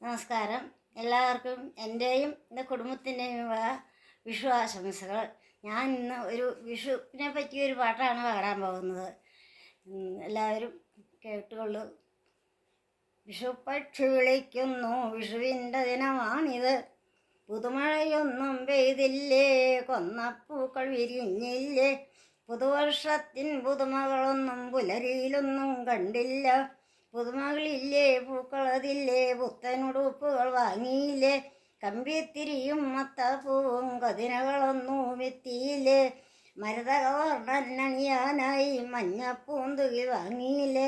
നമസ്കാരം. എല്ലാവർക്കും എൻ്റെയും എൻ്റെ കുടുംബത്തിൻ്റെയും വിഷു ആശംസകൾ. ഞാൻ ഇന്ന് ഒരു വിഷുവിനെ പറ്റിയൊരു പാട്ടാണ് പാടാൻ പോകുന്നത്. എല്ലാവരും കേട്ടുകൊള്ളു. വിഷുപ്പക്ഷി വിളിക്കുന്നു, വിഷുവിൻ്റെ ദിനമാണിത്. പുതുമഴയൊന്നും പെയ്തില്ലേ, കൊന്നപ്പൂക്കൾ വിരിഞ്ഞില്ലേ. പുതുവർഷത്തിൻ പുതുമകളൊന്നും പുലരിയിലൊന്നും കണ്ടില്ല. പുതുമകളില്ലേ, പൂക്കളതില്ലേ, പുത്തനുടുപ്പുകൾ വാങ്ങിയില്ലേ. കമ്പിത്തിരിയും മത്തപ്പൂവും കതിനകളൊന്നും എത്തിയില്ലേ. മരതകവർണ്ണനണിയാനായി മഞ്ഞപ്പൂന്തുകി വാങ്ങിയില്ലേ.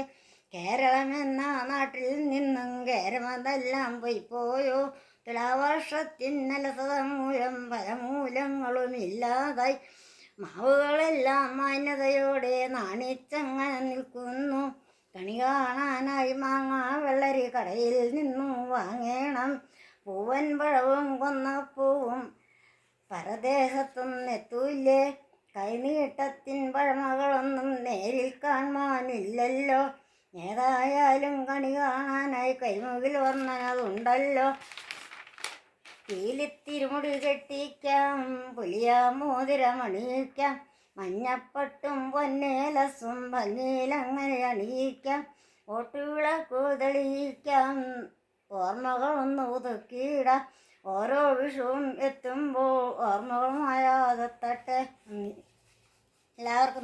കേരളമെന്ന നാട്ടിൽ നിന്നും കേരമതെല്ലാം പോയോ. തുലാവർഷത്തിൻ അലസത മൂലം പല മൂലങ്ങളുമില്ലാതായി. മാവുകളെല്ലാം മാന്യതയോടെ നാണിച്ചങ്ങനെ നിൽക്കുന്നു. കണി കാണാനായി മാങ്ങ വെള്ളരി കടയിൽ നിന്നും വാങ്ങണം. പൂവൻ പഴവും കൊന്നപ്പൂവും പരദേശത്തും എത്തൂല്ലേ. കൈനീട്ടത്തിൻ പഴമകളൊന്നും നേരിൽ കാണാനില്ലല്ലോ. ഏതായാലും കണി കാണാനായി കൈമുകിൽ വർണ്ണനതുണ്ടല്ലോ. പീലിത്തിരുമുടി കെട്ടിക്കാം, പുലിയാമോതിരമണിയിക്കാം. മഞ്ഞപ്പട്ടും പൊന്നേലസും ഭംഗിയിലങ്ങനെ അണിയിക്കാം. ഓട്ടുവിളക്കു തെളിയിക്കാം, ഓർമ്മകളൊന്ന് ഒതുക്കിയിടാം. ഓരോ വിഷുവും എത്തുമ്പോൾ ഓർമ്മകളുമായാതെത്തട്ടെ. എല്ലാവർക്കും